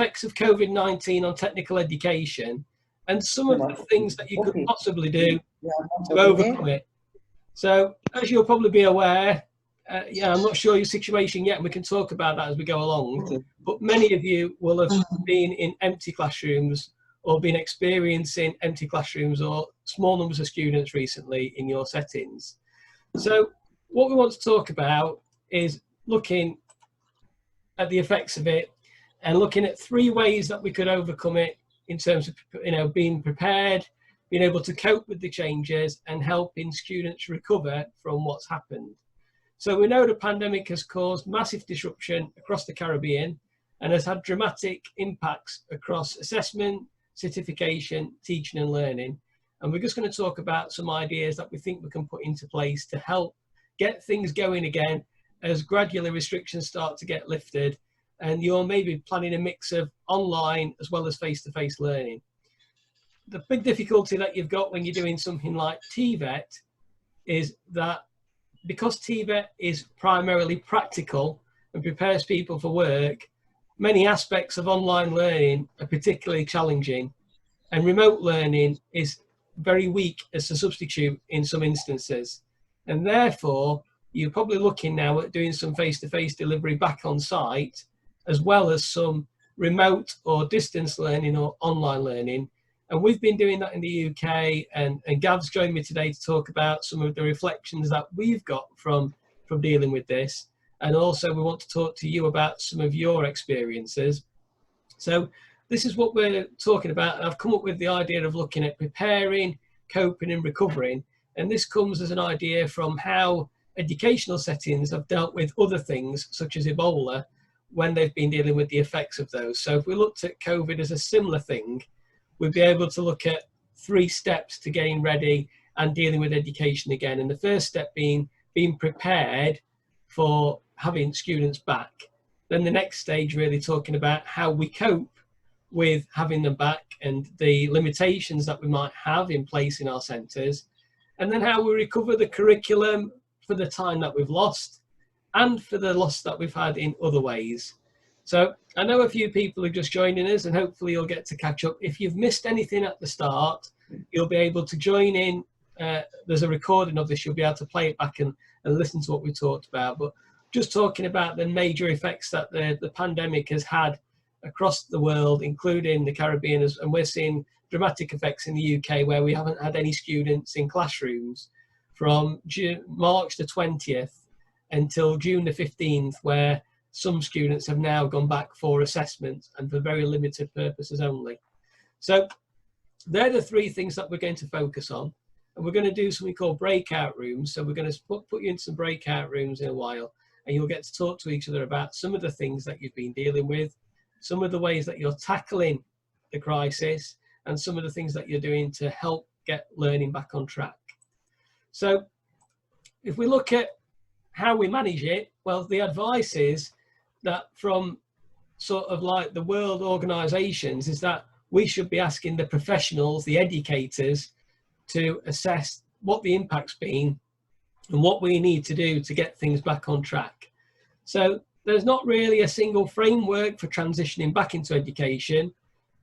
effects of COVID-19 on technical education and some of the things that you could possibly do to overcome it. So, as you'll probably be aware, I'm not sure your situation yet, and we can talk about that as we go along, but many of you will have been in empty classrooms or been experiencing empty classrooms or small numbers of students recently in your settings. So what we want to talk about is looking at the effects of it and looking at 3 ways that we could overcome it in terms of, being prepared, being able to cope with the changes and helping students recover from what's happened. So we know the pandemic has caused massive disruption across the Caribbean and has had dramatic impacts across assessment, certification, teaching and learning. And we're just going to talk about some ideas that we think we can put into place to help get things going again as gradually restrictions start to get lifted and you're maybe planning a mix of online as well as face-to-face learning. The big difficulty that you've got when you're doing something like TVET is that because TVET is primarily practical and prepares people for work, many aspects of online learning are particularly challenging, and remote learning is very weak as a substitute in some instances. And therefore, you're probably looking now at doing some face-to-face delivery back on site, as well as some remote or distance learning or online learning. And we've been doing that in the UK, and Gav's joined me today to talk about some of the reflections that we've got from dealing with this. And also we want to talk to you about some of your experiences. So this is what we're talking about. And I've come up with the idea of looking at preparing, coping and recovering. And this comes as an idea from how educational settings have dealt with other things such as Ebola when they've been dealing with the effects of those. So if we looked at COVID as a similar thing, we'd be able to look at 3 steps to getting ready and dealing with education again. And the first step being prepared for having students back. Then the next stage really talking about how we cope with having them back and the limitations that we might have in place in our centres. And then how we recover the curriculum for the time that we've lost and for the loss that we've had in other ways. So I know a few people are just joining us and hopefully you'll get to catch up. If you've missed anything at the start, you'll be able to join in. There's a recording of this, you'll be able to play it back and listen to what we talked about. But just talking about the major effects that the pandemic has had across the world, including the Caribbean, and we're seeing dramatic effects in the UK where we haven't had any students in classrooms from March the 20th until June the 15th, where some students have now gone back for assessment and for very limited purposes only. So they're the 3 things that we're going to focus on. And we're going to do something called breakout rooms. So we're going to put you into some breakout rooms in a while, and you'll get to talk to each other about some of the things that you've been dealing with, some of the ways that you're tackling the crisis, and some of the things that you're doing to help get learning back on track. So if we look at how we manage it, well, the advice is that from sort of like the world organisations is that we should be asking the professionals, the educators, to assess what the impact's been and what we need to do to get things back on track. So there's not really a single framework for transitioning back into education,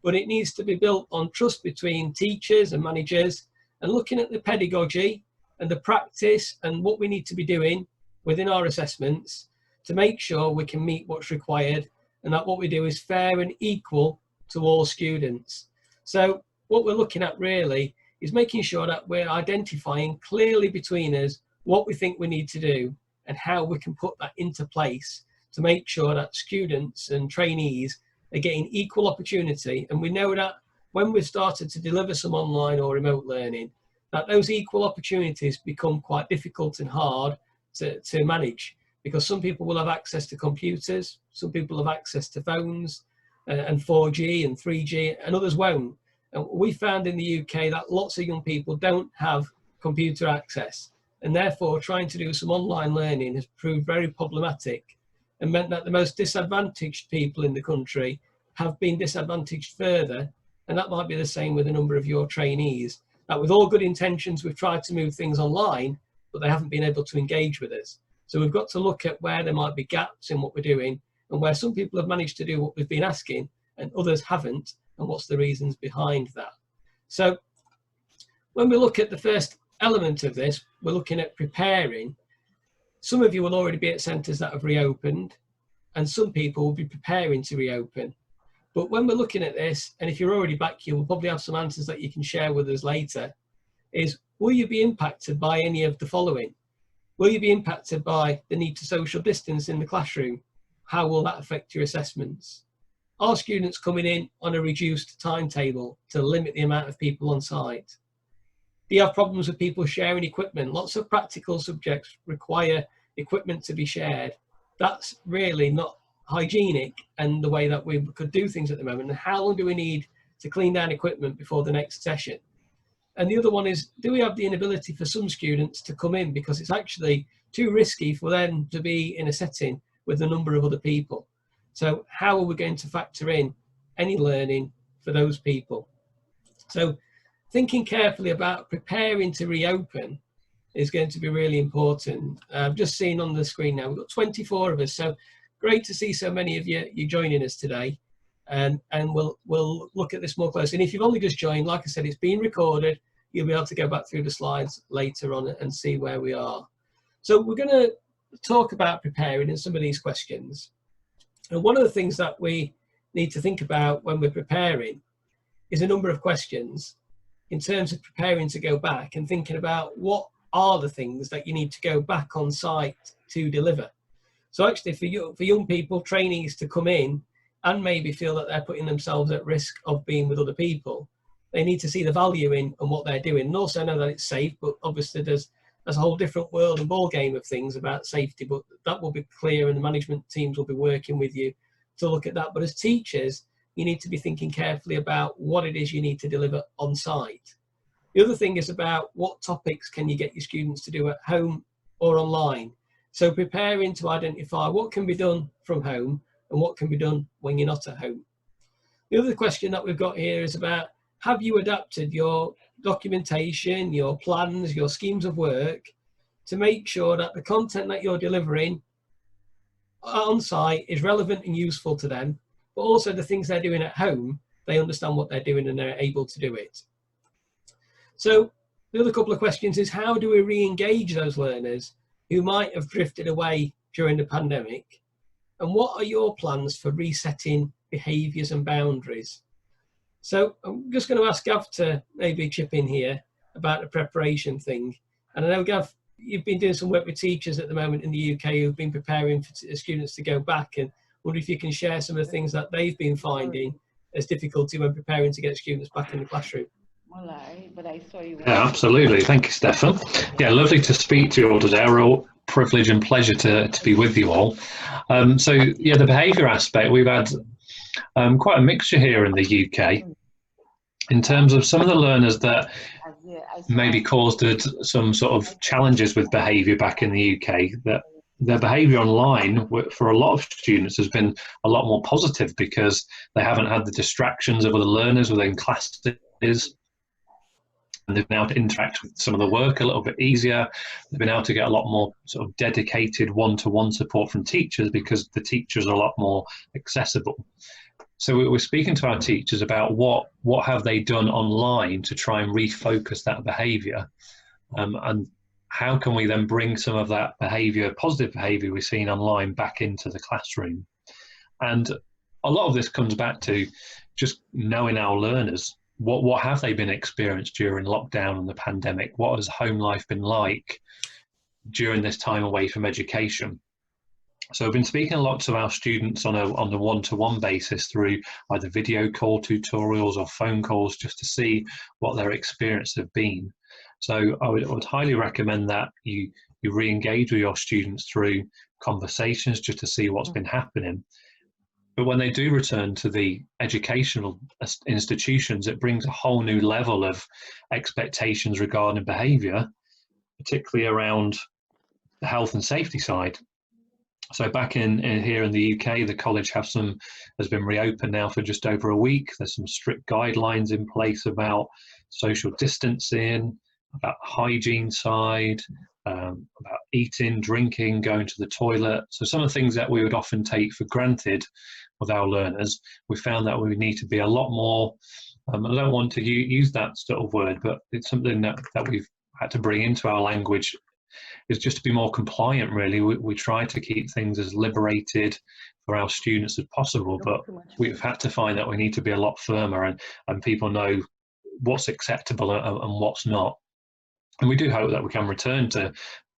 but it needs to be built on trust between teachers and managers and looking at the pedagogy and the practice and what we need to be doing within our assessments to make sure we can meet what's required and that what we do is fair and equal to all students. So what we're looking at really is making sure that we're identifying clearly between us what we think we need to do and how we can put that into place to make sure that students and trainees are getting equal opportunity. And we know that when we've started to deliver some online or remote learning, that those equal opportunities become quite difficult and hard to manage, because some people will have access to computers, some people have access to phones and 4G and 3G, and others won't. And we found in the UK that lots of young people don't have computer access, and therefore trying to do some online learning has proved very problematic and meant that the most disadvantaged people in the country have been disadvantaged further. And that might be the same with a number of your trainees, that with all good intentions we've tried to move things online, but they haven't been able to engage with us. So we've got to look at where there might be gaps in what we're doing and where some people have managed to do what we've been asking and others haven't, and what's the reasons behind that. So when we look at the first element of this, we're looking at preparing. Some of you will already be at centres that have reopened, and some people will be preparing to reopen. But when we're looking at this, and if you're already back, you will probably have some answers that you can share with us later, is will you be impacted by any of the following? Will you be impacted by the need to social distance in the classroom? How will that affect your assessments? Are students coming in on a reduced timetable to limit the amount of people on site? Do you have problems with people sharing equipment? Lots of practical subjects require equipment to be shared. That's really not hygienic and the way that we could do things at the moment. And how long do we need to clean down equipment before the next session? And the other one is, do we have the inability for some students to come in because it's actually too risky for them to be in a setting with a number of other people? So how are we going to factor in any learning for those people? So thinking carefully about preparing to reopen is going to be really important. I've just seen on the screen now, we've got 24 of us. So great to see so many of you joining us today. And we'll look at this more closely. And if you've only just joined, like I said, it's being recorded. You'll be able to go back through the slides later on and see where we are. So we're going to talk about preparing in some of these questions. And one of the things that we need to think about when we're preparing is a number of questions in terms of preparing to go back and thinking about what are the things that you need to go back on site to deliver. So actually for young people, training is to come in and maybe feel that they're putting themselves at risk of being with other people. They need to see the value in and what they're doing, and also know that it's safe. But obviously there's a whole different world and ball game of things about safety, but that will be clear, and the management teams will be working with you to look at that. But as teachers, you need to be thinking carefully about what it is you need to deliver on site. The other thing is about what topics can you get your students to do at home or online. So preparing to identify what can be done from home and what can be done when you're not at home. The other question that we've got here is about, have you adapted your documentation, your plans, your schemes of work to make sure that the content that you're delivering on site is relevant and useful to them, but also the things they're doing at home, they understand what they're doing and they're able to do it. So the other couple of questions is, how do we re-engage those learners who might have drifted away during the pandemic? And what are your plans for resetting behaviours and boundaries? So I'm just going to ask Gav to maybe chip in here about the preparation thing. And I know, Gav, you've been doing some work with teachers at the moment in the UK who've been preparing for students to go back, and wonder if you can share some of the things that they've been finding as difficulty when preparing to get students back in the classroom. Yeah, absolutely. Thank you, Stefan. Yeah, lovely to speak to you all today. A real privilege and pleasure to be with you all. So yeah, the behaviour aspect, we've had quite a mixture here in the UK in terms of some of the learners that maybe caused some sort of challenges with behaviour back in the UK, that their behaviour online for a lot of students has been a lot more positive because they haven't had the distractions of other learners within classes. And they've been able to interact with some of the work a little bit easier. They've been able to get a lot more sort of dedicated one-to-one support from teachers because the teachers are a lot more accessible. So we're speaking to our teachers about what have they done online to try and refocus that behaviour, and how can we then bring some of that behaviour, positive behaviour we've seen online, back into the classroom. And a lot of this comes back to just knowing our learners. What have they been experienced during lockdown and the pandemic? What has home life been like during this time away from education? So I've been speaking a lot to our students on a one-to-one basis through either video call tutorials or phone calls, just to see what their experience have been. So I would highly recommend that you re-engage with your students through conversations just to see what's been happening. But when they do return to the educational institutions, it brings a whole new level of expectations regarding behaviour, particularly around the health and safety side. So back in here in the UK, the college has been reopened now for just over a week. There's some strict guidelines in place about social distancing, about hygiene side, about eating, drinking, going to the toilet. So some of the things that we would often take for granted with our learners, we found that we need to be a lot more, I don't want to use that sort of word, but it's something that we've had to bring into our language, is just to be more compliant, really. We try to keep things as liberated for our students as possible, but we've had to find that we need to be a lot firmer, and people know what's acceptable and what's not. And we do hope that we can return to,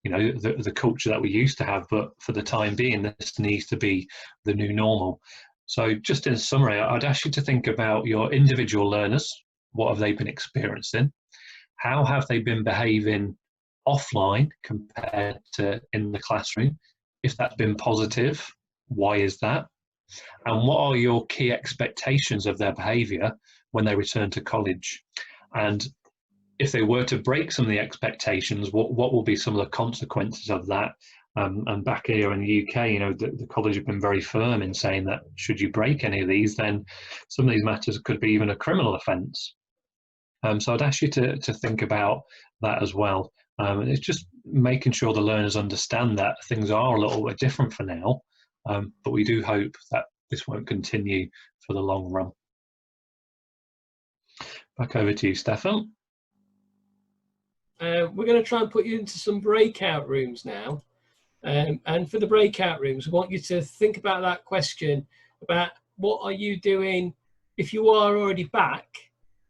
you know, the culture that we used to have, but for the time being, this needs to be the new normal. So just in summary, I'd ask you to think about your individual learners. What have they been experiencing? How have they been behaving offline compared to in the classroom? If that's been positive, why is that? And what are your key expectations of their behaviour when they return to college? And if they were to break some of the expectations, what will be some of the consequences of that? And back here in the UK, you know, the college have been very firm in saying that should you break any of these, then some of these matters could be even a criminal offence. So I'd ask you to think about that as well. It's just making sure the learners understand that things are a little bit different for now, but we do hope that this won't continue for the long run. Back over to you, Stefan. We're going to try and put you into some breakout rooms now. And for the breakout rooms, we want you to think about that question about what are you doing if you are already back,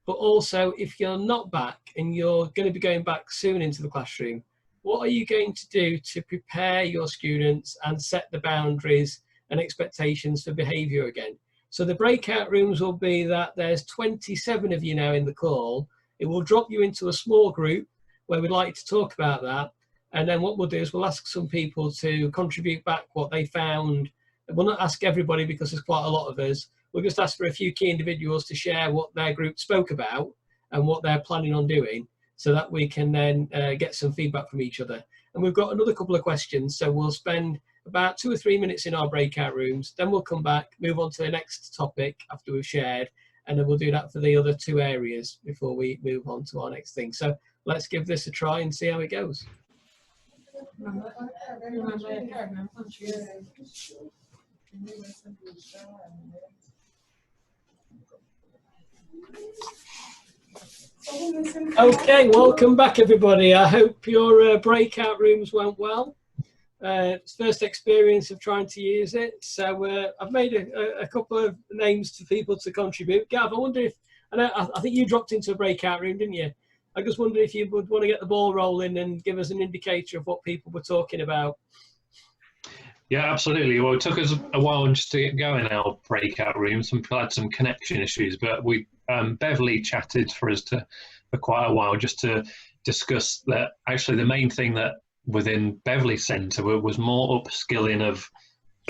but also if you're not back and you're going to be going back soon into the classroom, what are you going to do to prepare your students and set the boundaries and expectations for behaviour again? So the breakout rooms will be that there's 27 of you now in the call. It will drop you into a small group where we'd like to talk about that. And then what we'll do is we'll ask some people to contribute back what they found. We'll not ask everybody because there's quite a lot of us. We'll just ask for a few key individuals to share what their group spoke about and what they're planning on doing, so that we can then get some feedback from each other. And we've got another couple of questions, so we'll spend about 2 or 3 minutes in our breakout rooms, then we'll come back, move on to the next topic after we've shared, and then we'll do that for the other 2 areas before we move on to our next thing. So let's give this a try and see how it goes. Okay, welcome back everybody. I hope your breakout rooms went well. It's first experience of trying to use it, so I've made a couple of names to people to contribute. Gav, I wonder if, I think you dropped into a breakout room, didn't you? I just wondered if you would want to get the ball rolling and give us an indicator of what people were talking about. Yeah, absolutely. Well, it took us a while just to get going in our breakout rooms. We had some connection issues, but we Beverly chatted for quite a while just to discuss that. Actually, the main thing that within Beverly Centre was more upskilling of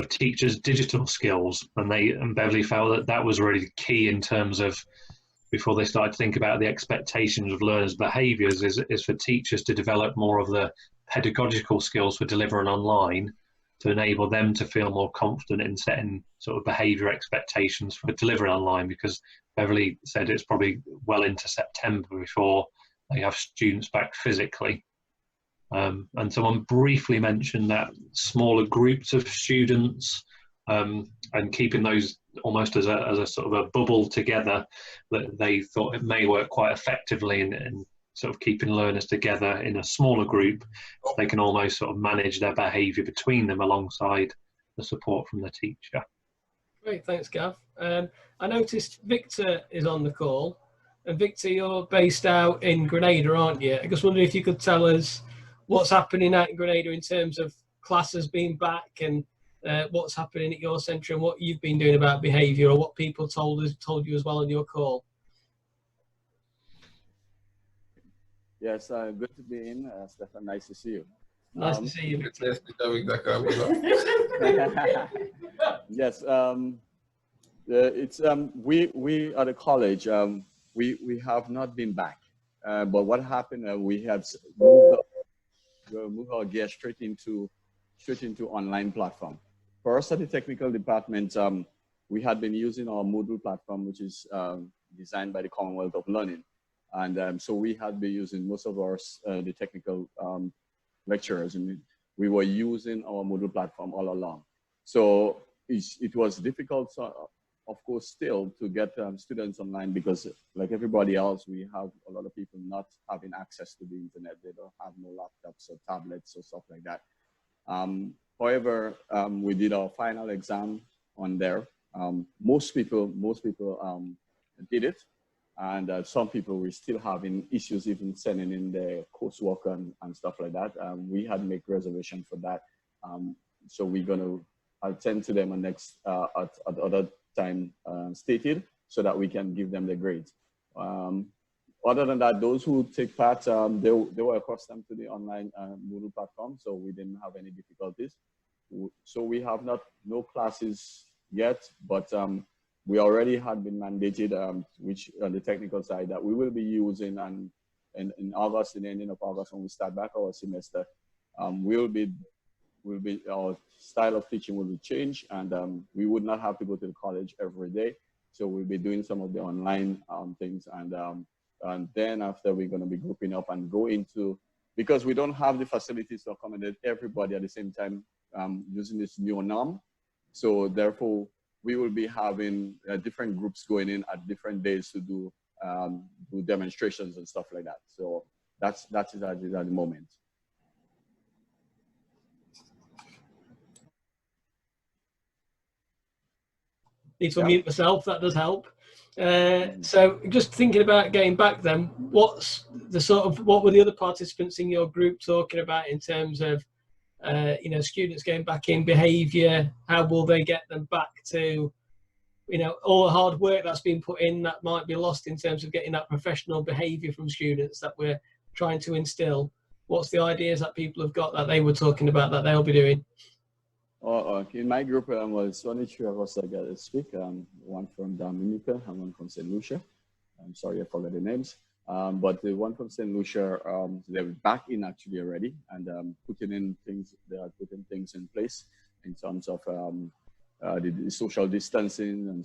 teachers' digital skills, and Beverly felt that was really key in terms of, before they started to think about the expectations of learners' behaviours, is for teachers to develop more of the pedagogical skills for delivering online, to enable them to feel more confident in setting sort of behaviour expectations for delivering online, because Beverly said it's probably well into September before they have students back physically. And someone briefly mentioned that smaller groups of students and keeping those almost as a sort of a bubble together, that they thought it may work quite effectively in sort of keeping learners together in a smaller group. So they can almost sort of manage their behaviour between them alongside the support from the teacher. Great, thanks Gav. I noticed Victor is on the call, and Victor, you're based out in Grenada, aren't you? I just wondered if you could tell us what's happening out in Grenada in terms of classes being back, and what's happening at your centre and what you've been doing about behaviour, or what people told you as well on your call. Yes, good to be in, Stefan. Nice to see you. Nice to see you, Victor. Yes, it's we at the college, we have not been back, but what happened? We have moved our gear straight into online platform. For us at the technical department, we had been using our Moodle platform, which is designed by the Commonwealth of Learning. And so we had been using most of our the technical lecturers, and we were using our Moodle platform all along. So it was difficult, of course, still to get students online because, like everybody else, we have a lot of people not having access to the internet. They don't have no laptops or tablets or stuff like that. However, we did our final exam on there. Most people did it, and some people were still having issues even sending in their coursework and stuff like that. We had to make reservation for that, so we're gonna attend to them at other time stated, so that we can give them the grades. Other than that, those who take part, they were accustomed to the online Moodle platform, so we didn't have any difficulties. So we have no classes yet, but we already had been mandated, which on the technical side, that we will be using, and in August, in the ending of August, when we start back our semester, our style of teaching will be changed, and we would not have to go to the college every day. So we'll be doing some of the online things, and then after, we're going to be grouping up and go into, because we don't have the facilities to accommodate everybody at the same time using this new norm. So therefore, we will be having different groups going in at different days to do demonstrations and stuff like that. So that is at the moment. Need to unmute myself, that does help. So just thinking about getting back then, what were the other participants in your group talking about in terms of students going back in, behaviour? How will they get them back to, all the hard work that's been put in that might be lost in terms of getting that professional behaviour from students that we're trying to instill? What's the ideas that people have got that they were talking about that they'll be doing? In my group, was only 3 of us that got to speak. One from Dominica and one from St. Lucia. I'm sorry, I forgot the names. But the one from St. Lucia, they're back in actually already, and putting things in place in terms of the social distancing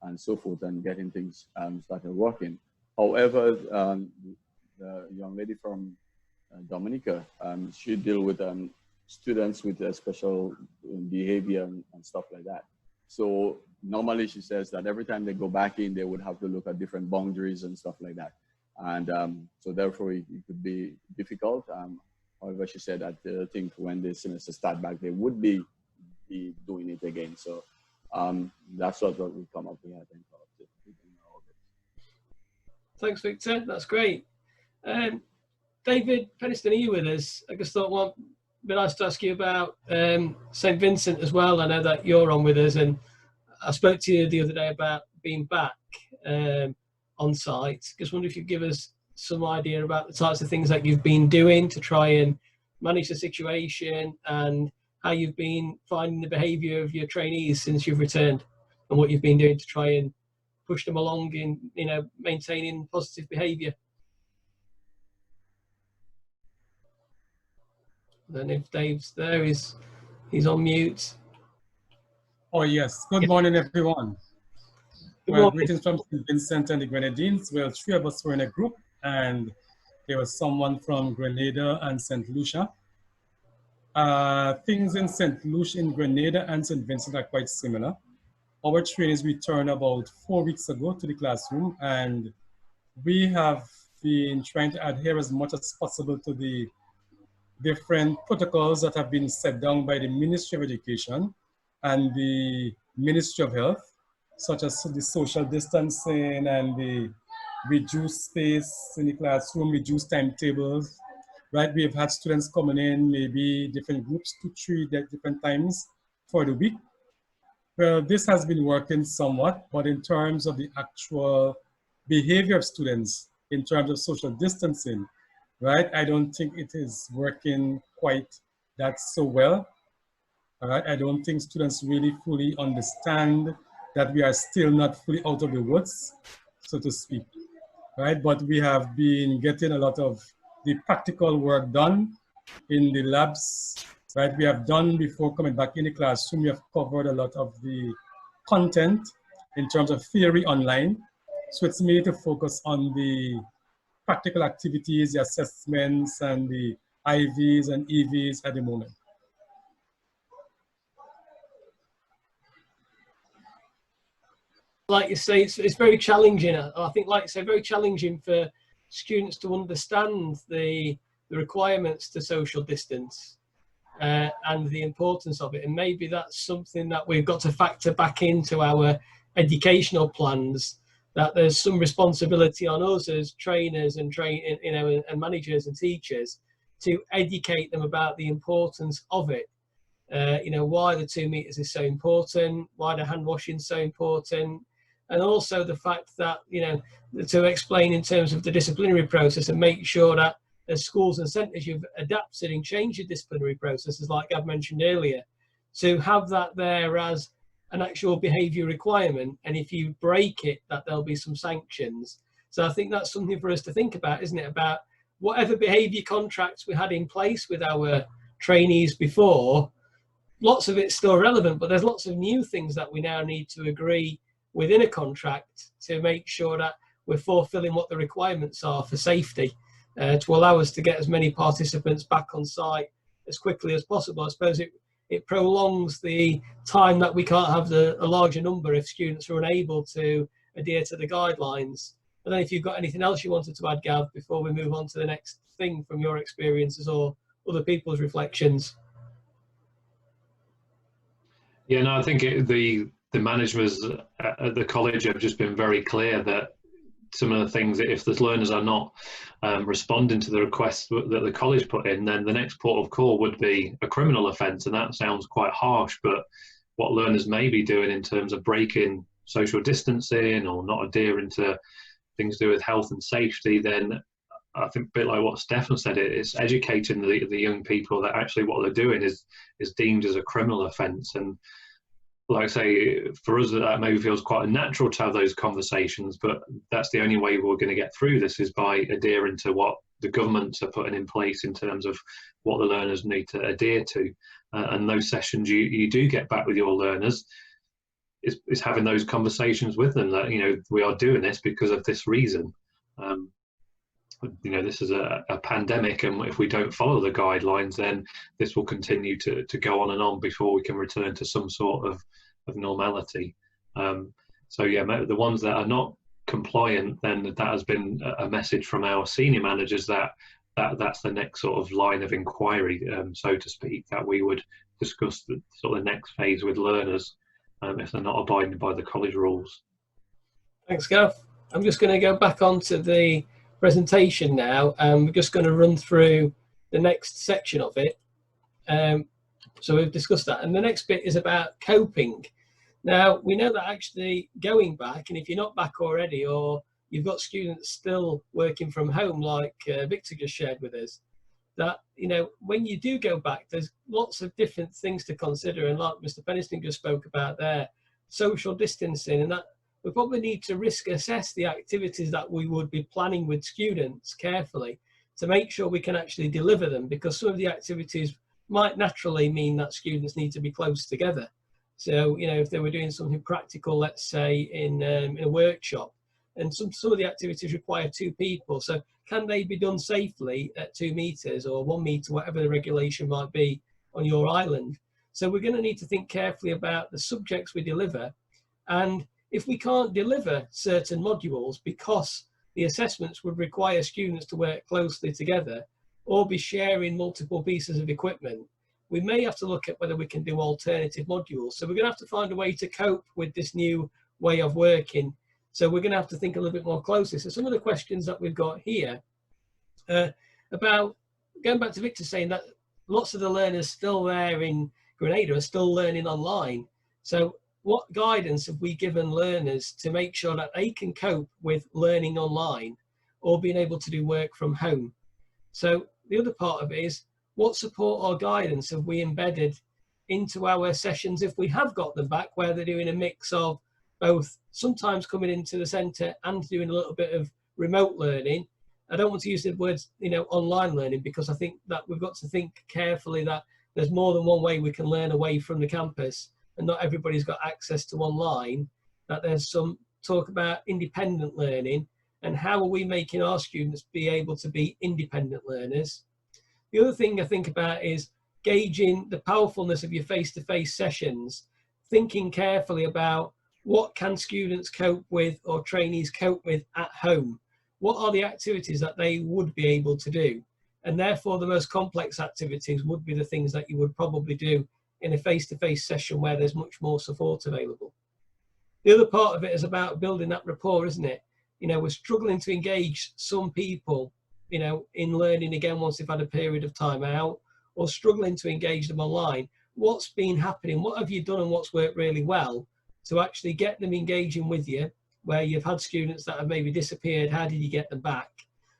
and so forth, and getting things started working. However, the young lady from Dominica, she deal with students with special behavior and stuff like that. So normally she says that every time they go back in, they would have to look at different boundaries and stuff like that. And so therefore it could be difficult. However, she said that I think when the semester start back, they would be doing it again. So that's what we come up with, I think. Thanks, Victor. That's great. David Penniston, are you with us? I just thought, well, it'd be nice to ask you about St. Vincent as well. I know that you're on with us, and I spoke to you the other day about being back on site. Just wonder if you'd give us some idea about the types of things that you've been doing to try and manage the situation, and how you've been finding the behaviour of your trainees since you've returned, and what you've been doing to try and push them along in, maintaining positive behaviour. Then if Dave's there, he's on mute. Oh yes, good morning everyone. Well, greetings from St. Vincent and the Grenadines. Well, 3 of us were in a group, and there was someone from Grenada and St. Lucia. Things in St. Lucia, in Grenada and St. Vincent are quite similar. Our trainees returned about 4 weeks ago to the classroom, and we have been trying to adhere as much as possible to the different protocols that have been set down by the Ministry of Education and the Ministry of Health, such as the social distancing and the reduced space in the classroom, reduced timetables, right? We've had students coming in, maybe different groups, 2, 3 different times for the week. Well, this has been working somewhat, but in terms of the actual behavior of students, in terms of social distancing, right? I don't think it is working quite that so well. All right, I don't think students really fully understand that we are still not fully out of the woods, so to speak, right? But we have been getting a lot of the practical work done in the labs, right? We have done before coming back in the classroom. We have covered a lot of the content in terms of theory online. So it's made to focus on the practical activities, the assessments, and the IVs and EVs at the moment. like you say, it's very challenging. I think, like you say, very challenging for students to understand the requirements to social distance and the importance of it. And maybe that's something that we've got to factor back into our educational plans, that there's some responsibility on us as trainers and and managers and teachers to educate them about the importance of it. Why the 2 meters is so important, why the hand washing is so important, and also the fact that, to explain in terms of the disciplinary process and make sure that as schools and centres you've adapted and changed your disciplinary processes, like I've mentioned earlier, to have that there as an actual behaviour requirement, and if you break it, that there'll be some sanctions. So I think that's something for us to think about, isn't it? About whatever behaviour contracts we had in place with our trainees before, lots of it's still relevant, but there's lots of new things that we now need to agree within a contract to make sure that we're fulfilling what the requirements are for safety, to allow us to get as many participants back on site as quickly as possible. I suppose it prolongs the time that we can't have a larger number if students are unable to adhere to the guidelines. I don't know if you've got anything else you wanted to add, Gav, before we move on to the next thing from your experiences or other people's reflections. Yeah, no, I think the managers at the college have just been very clear that some of the things, that if the learners are not responding to the requests that the college put in, then the next port of call would be a criminal offence, and that sounds quite harsh, but what learners may be doing in terms of breaking social distancing or not adhering to things to do with health and safety, then I think a bit like what Stefan said, it's educating the young people that actually what they're doing is deemed as a criminal offence. And like I say, for us that maybe feels quite unnatural to have those conversations, but that's the only way we're going to get through this, is by adhering to what the governments are putting in place in terms of what the learners need to adhere to. And those sessions you do get back with your learners is having those conversations with them that, we are doing this because of this reason. This is a pandemic, and if we don't follow the guidelines, then this will continue to go on and on before we can return to some sort of normality. So yeah, the ones that are not compliant, then that has been a message from our senior managers that's the next sort of line of inquiry, so to speak, that we would discuss the sort of next phase with learners if they're not abiding by the college rules. Thanks, Gav. I'm just going to go back onto the presentation now, and we're just going to run through the next section of it. So we've discussed that, and the next bit is about coping. Now, we know that actually going back, and if you're not back already, or you've got students still working from home like Victor just shared with us, that when you do go back, there's lots of different things to consider, and like Mr. Penniston just spoke about there, social distancing, and that we probably need to risk assess the activities that we would be planning with students carefully to make sure we can actually deliver them, because some of the activities might naturally mean that students need to be close together. So, if they were doing something practical, let's say in a workshop, and some of the activities require 2 people. So can they be done safely at 2 meters or 1 meter, whatever the regulation might be on your island? So we're going to need to think carefully about the subjects we deliver, and if we can't deliver certain modules because the assessments would require students to work closely together or be sharing multiple pieces of equipment, we may have to look at whether we can do alternative modules. So we're going to have to find a way to cope with this new way of working. So we're going to have to think a little bit more closely. So some of the questions that we've got here about, going back to Victor saying that lots of the learners still there in Grenada are still learning online. So what guidance have we given learners to make sure that they can cope with learning online or being able to do work from home? So the other part of it is, what support or guidance have we embedded into our sessions if we have got them back, where they're doing a mix of both sometimes coming into the centre and doing a little bit of remote learning? I don't want to use the words, online learning, because I think that we've got to think carefully that there's more than one way we can learn away from the campus, and not everybody's got access to online. That there's some talk about independent learning, and how are we making our students be able to be independent learners? The other thing I think about is gauging the powerfulness of your face-to-face sessions, thinking carefully about what can students cope with or trainees cope with at home? What are the activities that they would be able to do? And therefore the most complex activities would be the things that you would probably do in a face-to-face session where there's much more support available. The other part of it is about building that rapport, isn't it? You know, we're struggling to engage some people, you know, in learning again once they've had a period of time out, or struggling to engage them online. What's been happening? What have you done and what's worked really well to actually get them engaging with you, where you've had students that have maybe disappeared? How did you get them back?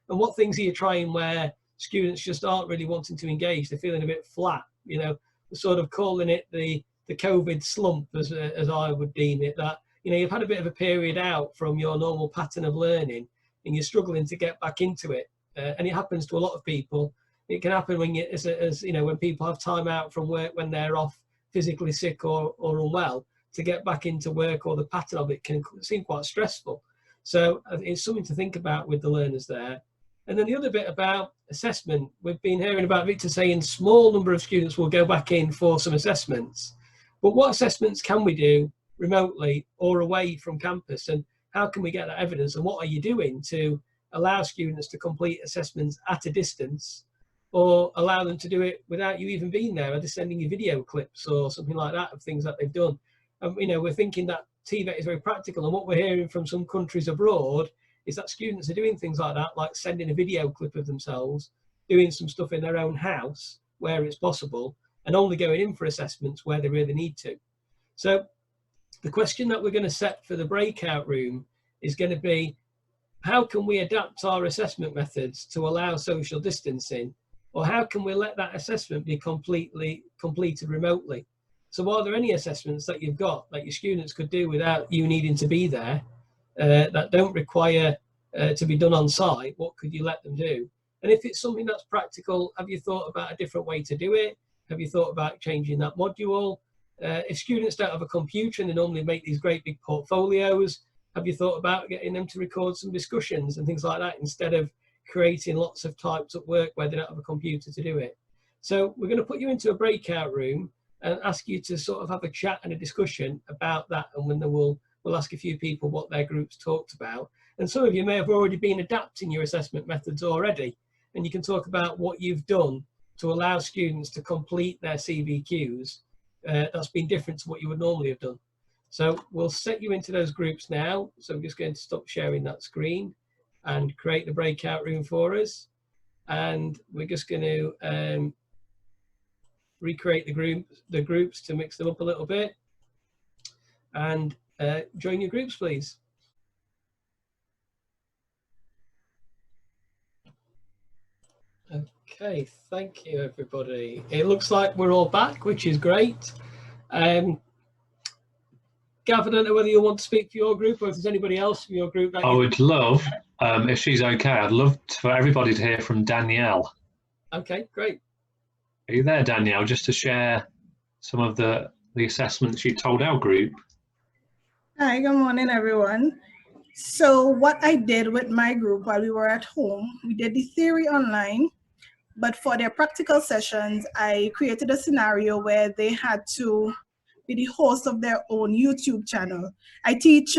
And what things are you trying where students just aren't really wanting to engage? They're feeling a bit flat, you know, we're sort of calling it the COVID slump, as I would deem it, that, you know, you've had a bit of a period out from your normal pattern of learning and you're struggling to get back into it. And it happens to a lot of people. It can happen when you, as you know, when people have time out from work, when they're off physically sick or unwell, to get back into work, or the pattern of it can seem quite stressful. So it's something to think about with the learners there. And then the other bit about assessment, we've been hearing about Victor saying small number of students will go back in for some assessments. But what assessments can we do remotely or away from campus, and how can we get that evidence, and what are you doing to allow students to complete assessments at a distance, or allow them to do it without you even being there, either sending you video clips or something like that of things that they've done. And you know, we're thinking that TVET is very practical, and what we're hearing from some countries abroad is that students are doing things like that, like sending a video clip of themselves, doing some stuff in their own house where it's possible, and only going in for assessments where they really need to. So the question that we're going to set for the breakout room is going to be, how can we adapt our assessment methods to allow social distancing, or how can we let that assessment be completely completed remotely? So are there any assessments that you've got that your students could do without you needing to be there, that don't require to be done on site? What could you let them do? And if it's something that's practical, have you thought about a different way to do it? Have you thought about changing that module? If students don't have a computer and they normally make these great big portfolios, have you thought about getting them to record some discussions and things like that, instead of creating lots of typed up work where they don't have a computer to do it? So we're going to put you into a breakout room and ask you to sort of have a chat and a discussion about that, and when we'll ask a few people what their groups talked about. And some of you may have already been adapting your assessment methods already, and you can talk about what you've done to allow students to complete their CVQs that's been different to what you would normally have done. So we'll set you into those groups now. So I'm just going to stop sharing that screen and create the breakout room for us. And we're just going to recreate the groups to mix them up a little bit. And join your groups, please. Okay, thank you, everybody. It looks like we're all back, which is great. Gav, I don't know whether you want to speak for your group, or if there's anybody else from your group. That I would love, if she's okay, I'd love for everybody to hear from Danielle. Okay, great. Are you there, Danielle, just to share some of the assessments you told our group? Hi, good morning, everyone. So what I did with my group while we were at home, we did the theory online, but for their practical sessions, I created a scenario where they had to be the host of their own YouTube channel. I teach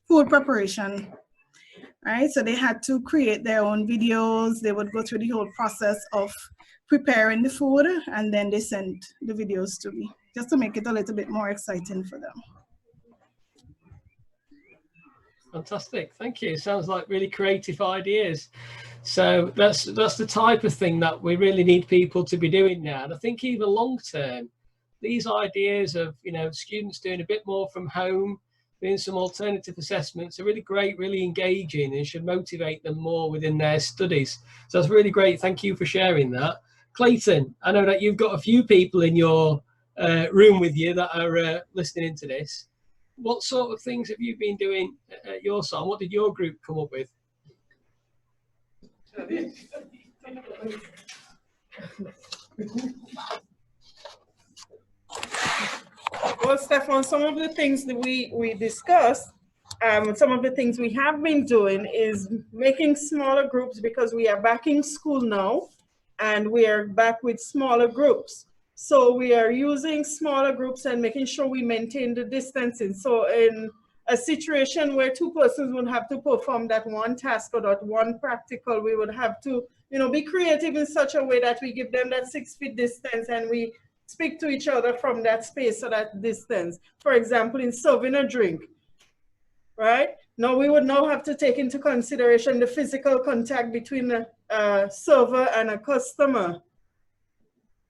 food preparation, right? So they had to create their own videos. They would go through the whole process of preparing the food, and then they sent the videos to me, just to make it a little bit more exciting for them. Fantastic, thank you. Sounds like really creative ideas. So that's the type of thing that we really need people to be doing now. And I think even long term, these ideas of, you know, students doing a bit more from home, doing some alternative assessments are really great, really engaging, and should motivate them more within their studies. So that's really great. Thank you for sharing that. Clayton, I know that you've got a few people in your room with you that are listening into this. What sort of things have you been doing at your side? What did your group come up with? Well, Stefan, some of the things that we discussed, some of the things we have been doing is making smaller groups, because we are back in school now and we are back with smaller groups. So we are using smaller groups and making sure we maintain the distancing. So in a situation where 2 persons would have to perform that one task or that one practical, we would have to, you know, be creative in such a way that we give them that 6 feet distance and we speak to each other from that space or that distance. For example, in serving a drink, right? Now we would now have to take into consideration the physical contact between a server and a customer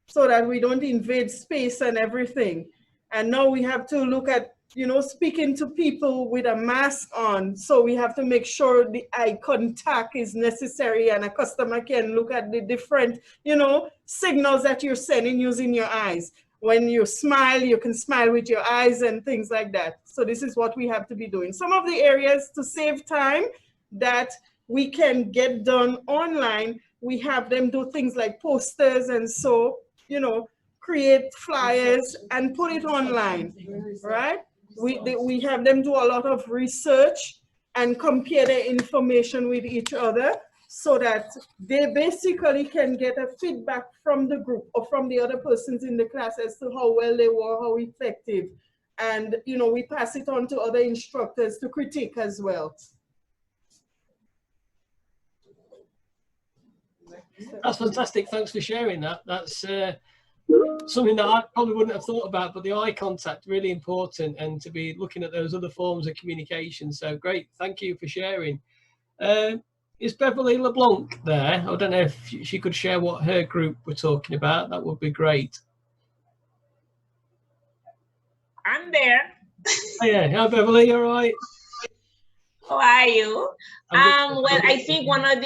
so that we don't invade space and everything. And now we have to look at, you know, speaking to people with a mask on. So we have to make sure the eye contact is necessary and a customer can look at the different, you know, signals that you're sending using your eyes. When you smile, you can smile with your eyes and things like that. So this is what we have to be doing. Some of the areas to save time that we can get done online, we have them do things like posters and so, you know, create flyers and put it online, right? We have them do a lot of research and compare their information with each other so that they basically can get a feedback from the group or from the other persons in the class as to how well they were, how effective. And, you know, we pass it on to other instructors to critique as well. That's fantastic. Thanks for sharing that. That's something that I probably wouldn't have thought about, but the eye contact, really important, and to be looking at those other forms of communication. So great. Thank you for sharing. Is Beverly LeBlanc there? I don't know if she could share what her group were talking about. That would be great. I'm there. Oh, yeah. Hi, Beverly. All right. How are you? Well, I think one of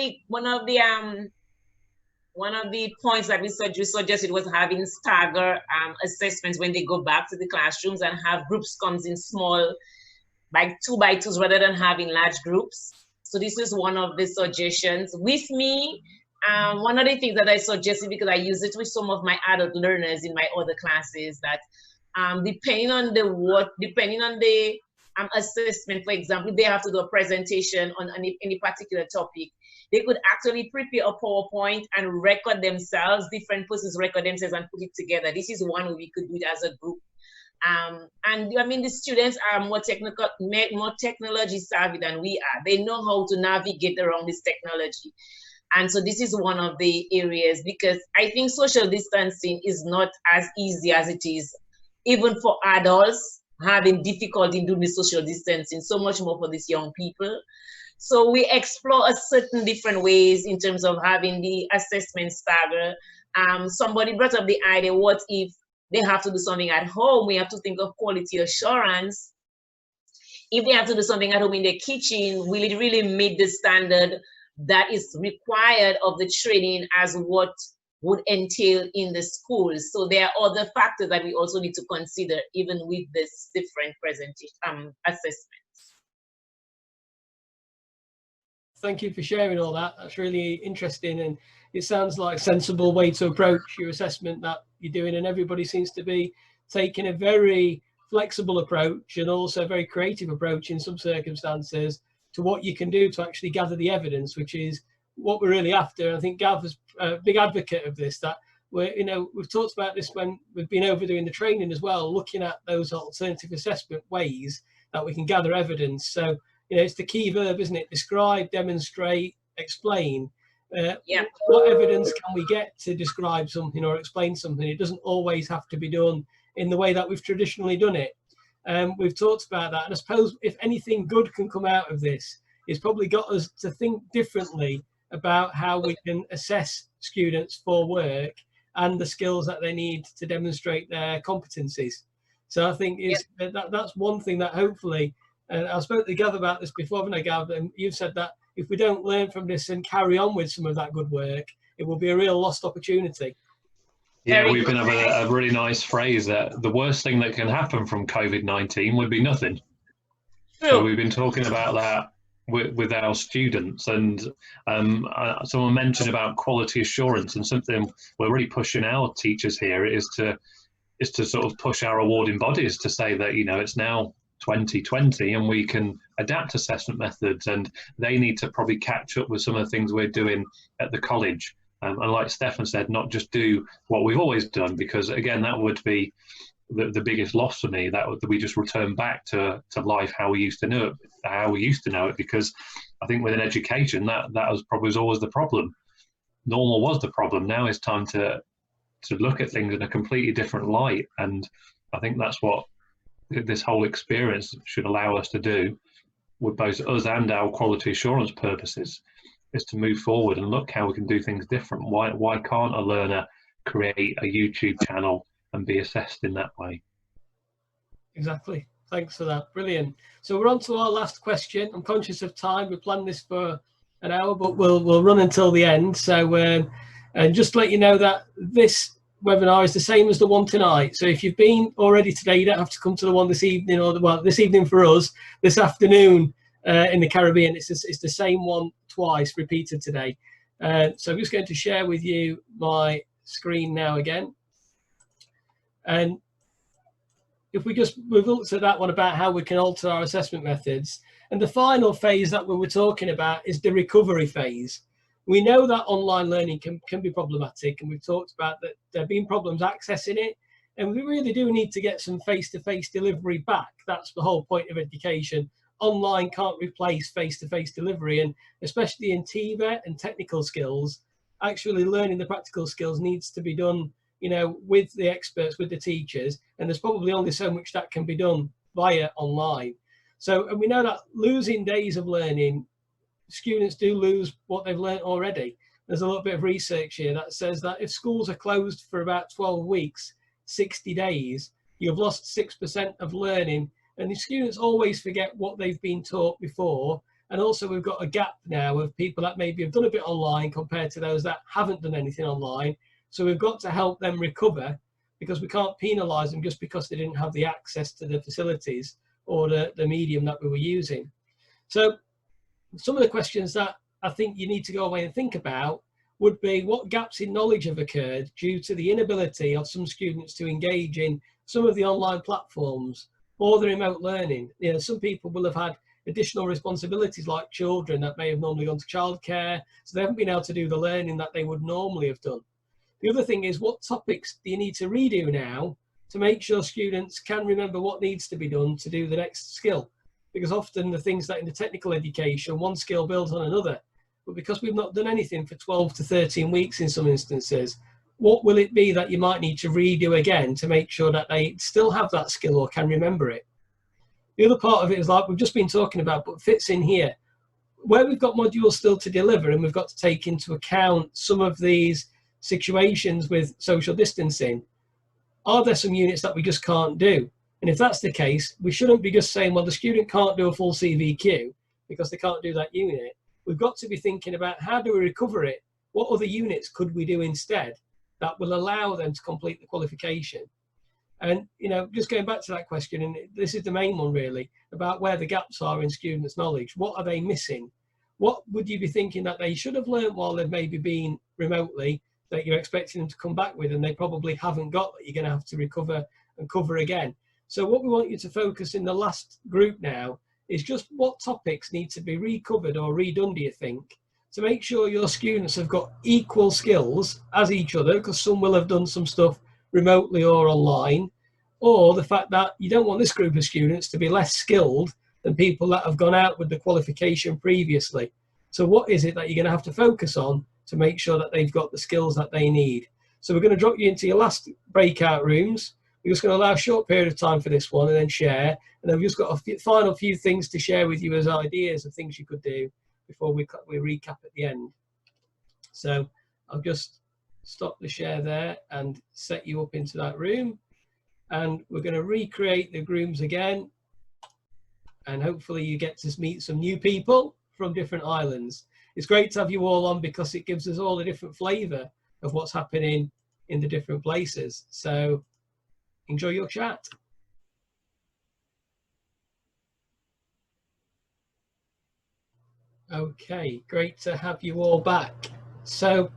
the points that we suggested was having stagger assessments when they go back to the classrooms and have groups comes in small, like 2 by 2s rather than having large groups. So this is one of the suggestions. With me, one of the things that I suggested, because I use it with some of my adult learners in my other classes, that depending on the assessment, for example, they have to do a presentation on any particular topic, they could actually prepare a PowerPoint and record themselves, different persons record themselves and put it together. This is one way we could do it as a group. And I mean, the students are more technology savvy than we are. They know how to navigate around this technology. And so this is one of the areas, because I think social distancing is not as easy as it is, even for adults having difficulty doing the social distancing, so much more for these young people. So we explore a certain different ways in terms of having the assessment stagger. Somebody brought up the idea, what if they have to do something at home? We have to think of quality assurance. If they have to do something at home in their kitchen, will it really meet the standard that is required of the training as what would entail in the schools? So there are other factors that we also need to consider, even with this different presentation assessments. Thank you for sharing all that. That's really interesting, and it sounds like a sensible way to approach your assessment that you're doing, and everybody seems to be taking a very flexible approach and also a very creative approach in some circumstances to what you can do to actually gather the evidence, which is what we're really after. I think Gav is a big advocate of this, that we've talked about this when we've been over doing the training as well, looking at those alternative assessment ways that we can gather evidence. So it's the key verb, isn't it? Describe, demonstrate, explain. What evidence can we get to describe something or explain something? It doesn't always have to be done in the way that we've traditionally done it. We've talked about that, and I suppose if anything good can come out of this, it's probably got us to think differently about how we can assess students for work and the skills that they need to demonstrate their competencies. So I think that's one thing that hopefully, and I spoke to Gav about this before, haven't I, Gav? And you've said that if we don't learn from this and carry on with some of that good work, it will be a real lost opportunity. Yeah, we've been having a really nice phrase that the worst thing that can happen from COVID-19 would be nothing. So we've been talking about that with our students, and someone mentioned about quality assurance, and something we're really pushing our teachers here is to sort of push our awarding bodies to say that it's now 2020 and we can adapt assessment methods, and they need to probably catch up with some of the things we're doing at the college And like Stefan said, not just do what we've always done, because again, that would be the biggest loss for me, that we just return back to life how we used to know it, because I think within education that was probably always the problem. Normal was the problem. Now it's time to look at things in a completely different light, and I think that's what this whole experience should allow us to do, with both us and our quality assurance purposes, is to move forward and look how we can do things different. Why can't a learner create a YouTube channel and be assessed in that way? Exactly. Thanks for that. Brilliant. So we're on to our last question. I'm conscious of time. We planned this for an hour, but we'll run until the end. So and just to let you know that this webinar is the same as the one tonight. So if you've been already today, you don't have to come to the one this evening, or well, this evening for us, this afternoon in the Caribbean. It's the same one twice, repeated today. So I'm just going to share with you my screen now again. And if we've looked at that one about how we can alter our assessment methods, and the final phase that we were talking about is the recovery phase. We know that online learning can be problematic, and we've talked about that there have been problems accessing it, and we really do need to get some face-to-face delivery back. That's the whole point of education. Online can't replace face-to-face delivery, and especially in TVET and technical skills, actually learning the practical skills needs to be done, you know, with the experts, with the teachers, and there's probably only so much that can be done via online. So, and we know that losing days of learning, students do lose what they've learned already. There's a little bit of research here that says that if schools are closed for about 12 weeks, 60 days, you've lost 6% of learning, and the students always forget what they've been taught before. And also we've got a gap now of people that maybe have done a bit online compared to those that haven't done anything online. So we've got to help them recover, because we can't penalise them just because they didn't have the access to the facilities or the medium that we were using. So some of the questions that I think you need to go away and think about would be, what gaps in knowledge have occurred due to the inability of some students to engage in some of the online platforms or the remote learning? You know, some people will have had additional responsibilities like children that may have normally gone to childcare, so they haven't been able to do the learning that they would normally have done. The other thing is, what topics do you need to redo now to make sure students can remember what needs to be done to do the next skill? Because often the things that in the technical education, one skill builds on another, but because we've not done anything for 12 to 13 weeks in some instances, what will it be that you might need to redo again to make sure that they still have that skill or can remember it? The other part of it is, like we've just been talking about, but fits in here, where we've got modules still to deliver, and we've got to take into account some of these situations with social distancing. Are there some units that we just can't do? And if that's the case, we shouldn't be just saying, well, the student can't do a full CVQ because they can't do that unit. We've got to be thinking about, how do we recover it? What other units could we do instead that will allow them to complete the qualification? And, you know, just going back to that question, and this is the main one really, about where the gaps are in students' knowledge. What are they missing? What would you be thinking that they should have learned while they've maybe been remotely, that you're expecting them to come back with and they probably haven't got, that you're going to have to recover and cover again? So what we want you to focus in the last group now is just what topics need to be recovered or redone, do you think, to make sure your students have got equal skills as each other, because some will have done some stuff remotely or online, or the fact that you don't want this group of students to be less skilled than people that have gone out with the qualification previously. So what is it that you're going to have to focus on to make sure that they've got the skills that they need? So we're going to drop you into your last breakout rooms. We're just going to allow a short period of time for this one and then share. And then we've just got a final few things to share with you as ideas of things you could do before we recap at the end. So I'll just stop the share there and set you up into that room. And we're going to recreate the rooms again. And hopefully you get to meet some new people from different islands. It's great to have you all on because it gives us all a different flavour of what's happening in the different places. So enjoy your chat. Okay, great to have you all back. So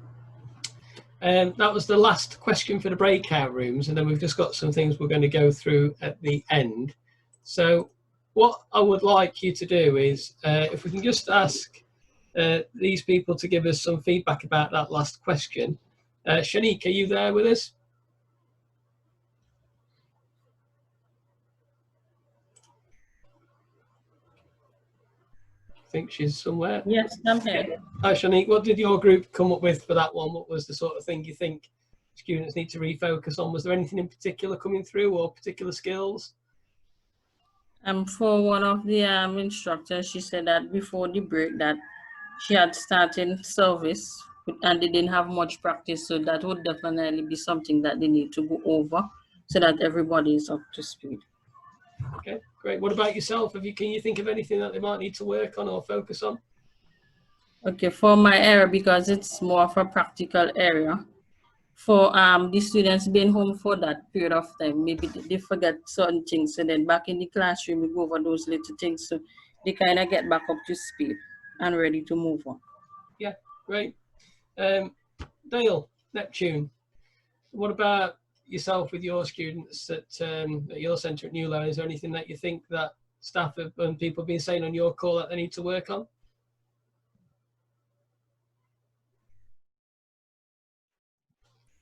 that was the last question for the breakout rooms, and then we've just got some things we're going to go through at the end. So what I would like you to do is, if we can just ask these people to give us some feedback about that last question. Shanique, are you there with us? I think she's somewhere. Yes, I'm here. Hi, Shanique. What did your group come up with for that one? What was the sort of thing you think students need to refocus on? Was there anything in particular coming through, or particular skills? For one of the instructors, she said that before the break that she had started service and they didn't have much practice, so that would definitely be something that they need to go over so that everybody is up to speed. Okay, great. What about yourself? Can you think of anything that they might need to work on or focus on? Okay, for my area, because it's more of a practical area, for the students being home for that period of time, maybe they forget certain things, so then back in the classroom we go over those little things so they kind of get back up to speed and ready to move on. Yeah, great. Dale, Neptune, what about yourself with your students at your centre at Newlow? Is there anything that you think that staff and people have been saying on your call that they need to work on?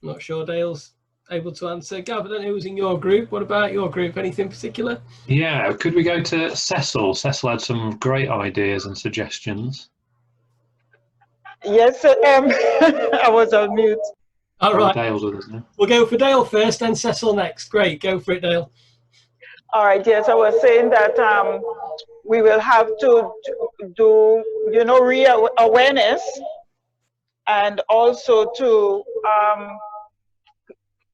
I'm not sure Dale's able to answer. Gav, I don't know who's in your group. What about your group? Anything particular? Yeah, could we go to Cecil? Cecil had some great ideas and suggestions. Yes, I was on mute. All right. Dale's with us now. We'll go for Dale first, then Cecil next. Great, go for it, Dale. All right, yes, I was saying that we will have to do, awareness, and also to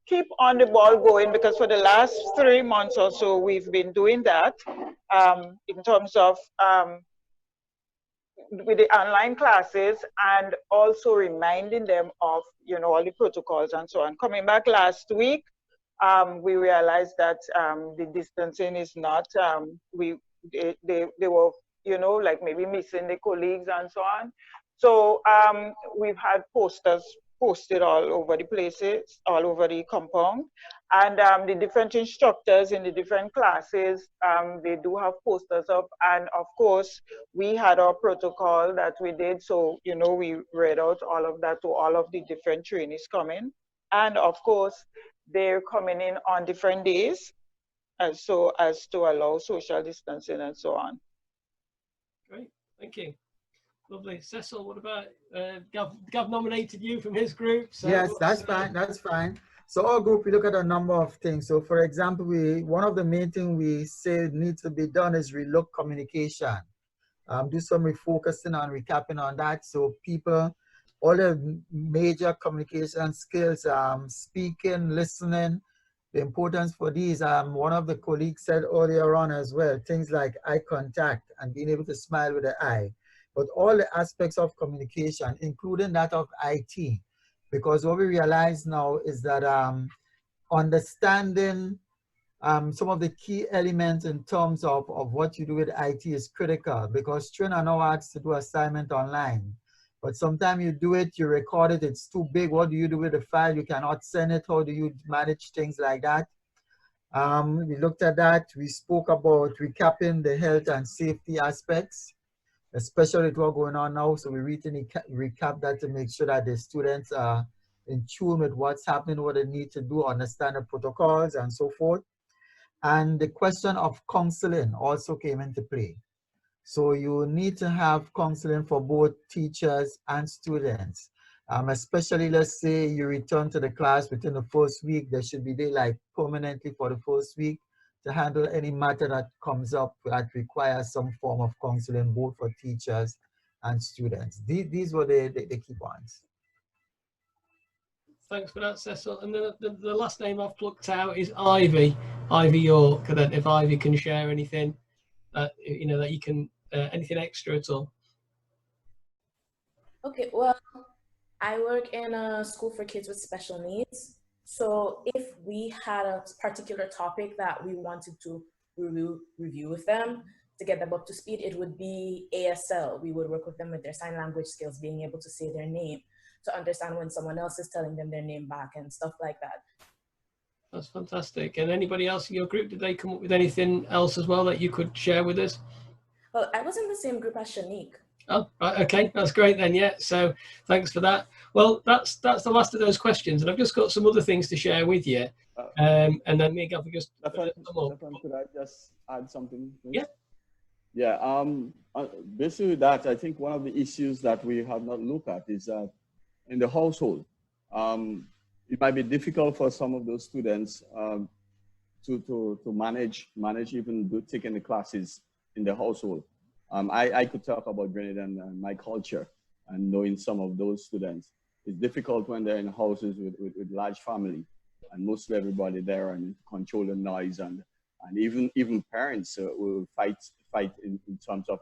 keep on the ball going, because for the last 3 months or so, we've been doing that in terms of with the online classes, and also reminding them of, all the protocols and so on. Coming back last week, we realized that the distancing is not, they were, like maybe missing the colleagues and so on. So we've had posters posted all over the places, all over the compound. And the different instructors in the different classes, they do have posters up. And of course, we had our protocol that we did. So, we read out all of that to all of the different trainees coming. And of course, they're coming in on different days, so as to allow social distancing and so on. Great, thank you. Lovely. Cecil, what about Gav nominated you from his group? So yes, that's fine. That's fine. So our group, we look at a number of things. So for example, one of the main things we say needs to be done is relook communication. Do some refocusing on recapping on that. So people, all the major communication skills, speaking, listening, the importance for these. One of the colleagues said earlier on as well, things like eye contact and being able to smile with the eye. But all the aspects of communication, including that of IT, because what we realize now is that understanding some of the key elements in terms of what you do with IT is critical, because children are now asked to do assignment online. But sometimes you do it, you record it, it's too big. What do you do with the file? You cannot send it. How do you manage things like that? We looked at that. We spoke about recapping the health and safety aspects, especially with what's going on now. So we really recap that to make sure that the students are in tune with what's happening, what they need to do, understand the protocols and so forth. And the question of counseling also came into play. So you need to have counseling for both teachers and students. Especially, let's say you return to the class within the first week, there should be daylight permanently for the first week to handle any matter that comes up that requires some form of counseling, both for teachers and students. These were the key points. Thanks for that, Cecil. And the last name I've plucked out is Ivy York. I don't know if Ivy can share anything that you can, anything extra at all. Okay, well, I work in a school for kids with special needs. So if we had a particular topic that we wanted to review with them to get them up to speed, it would be ASL. We would work with them with their sign language skills, being able to say their name, to understand when someone else is telling them their name back and stuff like that. That's fantastic. And anybody else in your group, did they come up with anything else as well that you could share with us? Well, I was in the same group as Shanique. Oh, right, okay, that's great then. Yeah, so thanks for that. Well, that's the last of those questions, and I've just got some other things to share with you, and then me and Gav will just Stefan, could I just add something, please? Yeah. Yeah. Basically, with that, I think one of the issues that we have not looked at is that in the household, it might be difficult for some of those students to manage even taking the classes in the household. I could talk about Grenada and my culture and knowing some of those students. It's difficult when they're in houses with large family and mostly everybody there and control the noise and even parents will fight in terms of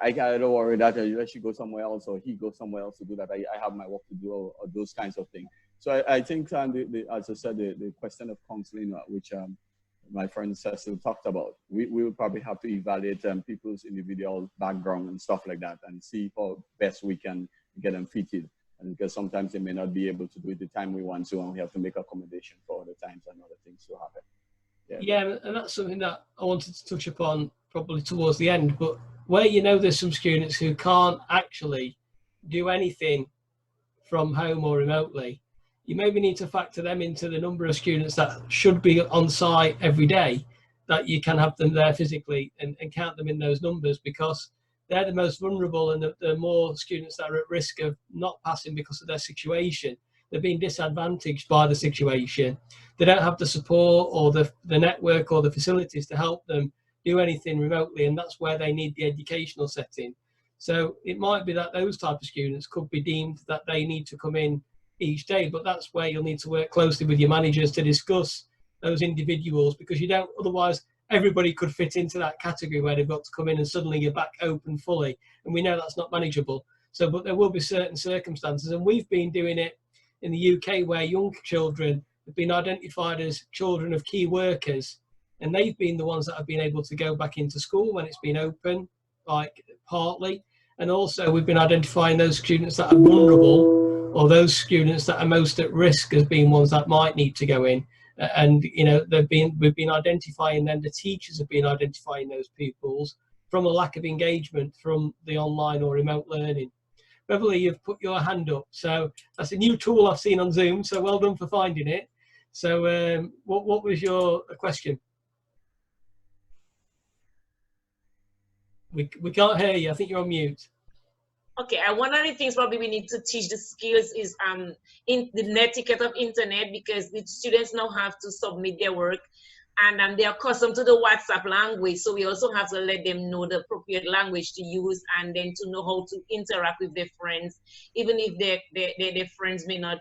I don't worry that I should go somewhere else or he goes somewhere else to do that. I have my work to do or those kinds of things. So I think as I said, the question of counseling, which my friend Cecil talked about, we will probably have to evaluate people's individual background and stuff like that and see how best we can get them fitted. And because sometimes they may not be able to do it the time we want to, and we have to make accommodation for other times and other things to happen. Yeah, and that's something that I wanted to touch upon probably towards the end, but where there's some students who can't actually do anything from home or remotely, you maybe need to factor them into the number of students that should be on site every day, that you can have them there physically and count them in those numbers, because they're the most vulnerable and the more students that are at risk of not passing because of their situation. They're being disadvantaged by the situation. They don't have the support or the network or the facilities to help them do anything remotely, and that's where they need the educational setting. So it might be that those type of students could be deemed that they need to come in each day, but that's where you'll need to work closely with your managers to discuss those individuals, because you don't, otherwise everybody could fit into that category where they've got to come in and suddenly you're back open fully, and we know that's not manageable. So, but there will be certain circumstances, and we've been doing it in the UK where young children have been identified as children of key workers, and they've been the ones that have been able to go back into school when it's been open, like partly. And also we've been identifying those students that are vulnerable, or those students that are most at risk as being ones that might need to go in. And we've been identifying them, the teachers have been identifying those pupils from a lack of engagement from the online or remote learning. Beverly, you've put your hand up, so that's a new tool I've seen on Zoom, so well done for finding it. So what was your question? We can't hear you. I think you're on mute. Okay, one of the things probably we need to teach the skills is in the netiquette of internet, because the students now have to submit their work and they're accustomed to the WhatsApp language. So we also have to let them know the appropriate language to use, and then to know how to interact with their friends, even if their friends may not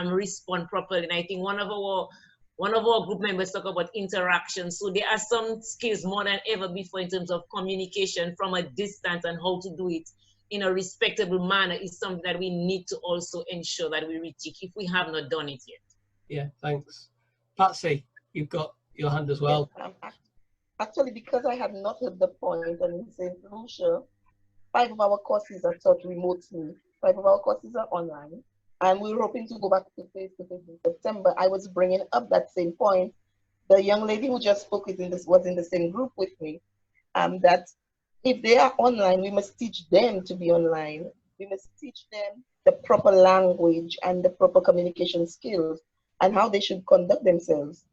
respond properly. And I think one of our group members talk about interaction. So there are some skills more than ever before in terms of communication from a distance, and how to do it in a respectable manner is something that we need to also ensure that we retake if we have not done it yet. Yeah, thanks. Patsy, you've got your hand as well. Yes, actually, because I had not heard the point, and in St. Lucia, 5 of our courses are taught remotely. 5 of our courses are online, and we were hoping to go back to face-to-face in September. I was bringing up that same point. The young lady who just spoke was in the same group with me, that if they are online, we must teach them to be online. We must teach them the proper language and the proper communication skills, and how they should conduct themselves,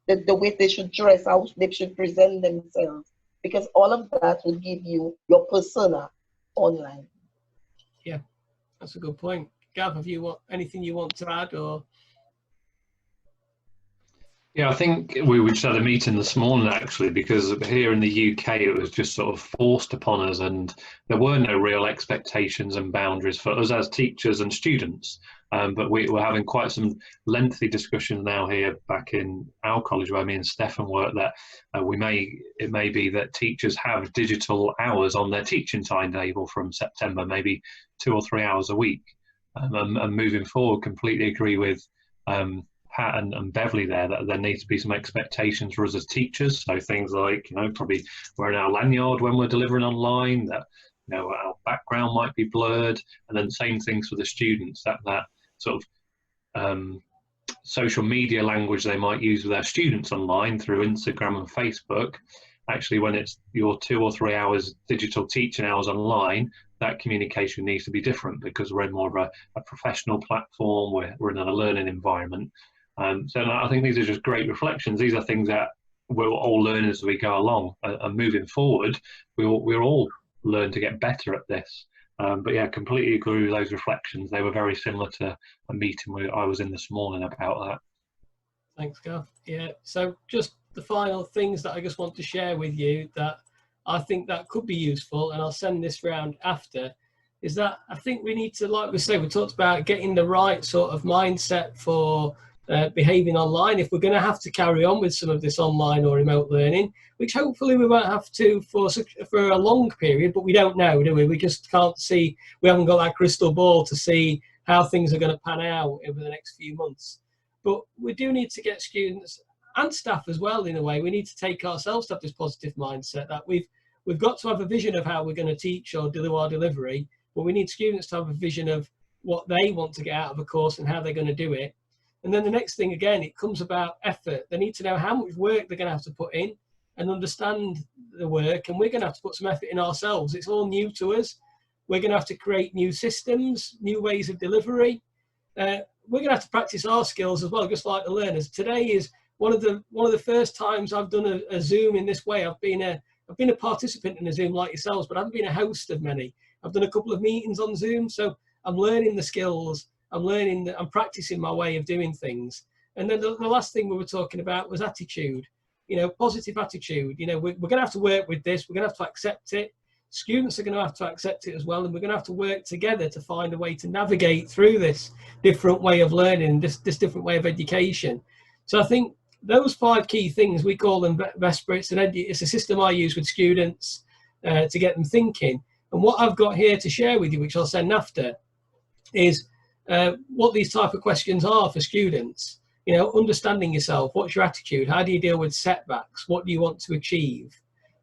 the way they should dress, how they should present themselves, because all of that will give you your persona online. Yeah, that's a good point. Gav, have you anything you want to add, or? Yeah, I think we just had a meeting this morning actually, because here in the UK it was just sort of forced upon us, and there were no real expectations and boundaries for us as teachers and students. But we're having quite some lengthy discussions now here back in our college where me and Stefan work, that it may be that teachers have digital hours on their teaching timetable from September, maybe 2 or 3 hours a week. And moving forward, completely agree with Pat and Beverly there, that there needs to be some expectations for us as teachers. So things like, probably wearing our lanyard when we're delivering online, that our background might be blurred, and then same things for the students, that sort of social media language they might use with their students online through Instagram and Facebook actually when it's your 2 or 3 hours digital teaching hours online, that communication needs to be different because we're in more of a professional platform, we're in a learning environment. So I think these are just great reflections. These are things that we're all learning as we go along, and moving forward, we're all learn to get better at this. But yeah, completely agree with those reflections. They were very similar to a meeting where I was in this morning about that. Thanks, Gav. Yeah, so just the final things that I just want to share with you that I think that could be useful, and I'll send this round after, is that I think we need to, like we say, we talked about getting the right sort of mindset for behaving online. If we're going to have to carry on with some of this online or remote learning, which hopefully we won't have to for a long period, but we don't know, do we? We just can't see, we haven't got that crystal ball to see how things are going to pan out over the next few months. But we do need to get students and staff as well, in a way. We need to take ourselves to have this positive mindset that we've got to have a vision of how we're going to teach or do our delivery, but we need students to have a vision of what they want to get out of a course and how they're going to do it. And then the next thing, again, it comes about effort. They need to know how much work they're going to have to put in and understand the work, and we're going to have to put some effort in ourselves. It's all new to us. We're going to have to create new systems, new ways of delivery. We're going to have to practice our skills as well, just like the learners. Today is one of the first times I've done a Zoom in this way. I've been a participant in a Zoom like yourselves, but I haven't been a host of many. I've done a couple of meetings on Zoom, so I'm learning the skills. I'm practicing my way of doing things. And then the last thing we were talking about was attitude. You know, positive attitude. You know, we're going to have to work with this. We're going to have to accept it. Students are going to have to accept it as well, and we're going to have to work together to find a way to navigate through this different way of learning, this different way of education. So I think those 5 key things, we call them VESPA. It's a system I use with students to get them thinking. And what I've got here to share with you, which I'll send after, is what these type of questions are for students. You know, understanding yourself. What's your attitude? How do you deal with setbacks? What do you want to achieve?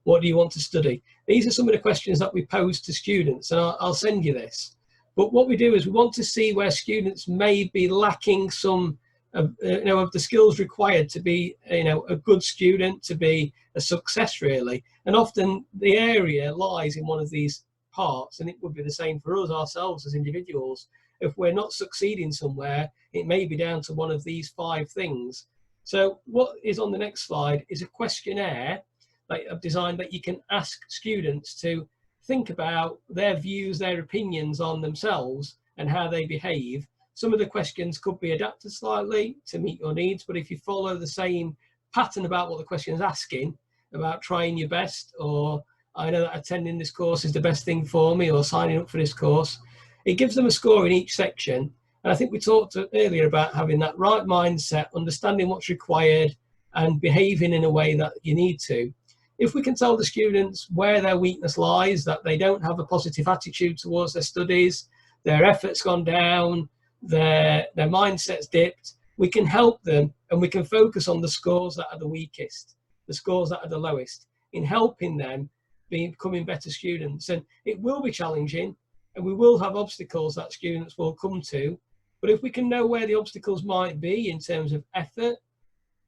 What do you want to study? These are some of the questions that we pose to students, and I'll send you this. But what we do is we want to see where students may be lacking some of the skills required to be, a good student, to be a success, really. And often the area lies in one of these parts, and it would be the same for us ourselves as individuals. If we're not succeeding somewhere, it may be down to one of these 5 things. So what is on the next slide is a questionnaire that I've designed that you can ask students to think about their views, their opinions on themselves and how they behave. Some of the questions could be adapted slightly to meet your needs, but if you follow the same pattern about what the question is asking, about trying your best, or I know that attending this course is the best thing for me, or signing up for this course, it gives them a score in each section. And I think we talked earlier about having that right mindset, understanding what's required and behaving in a way that you need to. If we can tell the students where their weakness lies, that they don't have a positive attitude towards their studies, their effort's gone down, their mindset's dipped, we can help them, and we can focus on the scores that are the weakest, the scores that are the lowest, in helping them becoming better students. And it will be challenging, and we will have obstacles that students will come to, but if we can know where the obstacles might be in terms of effort,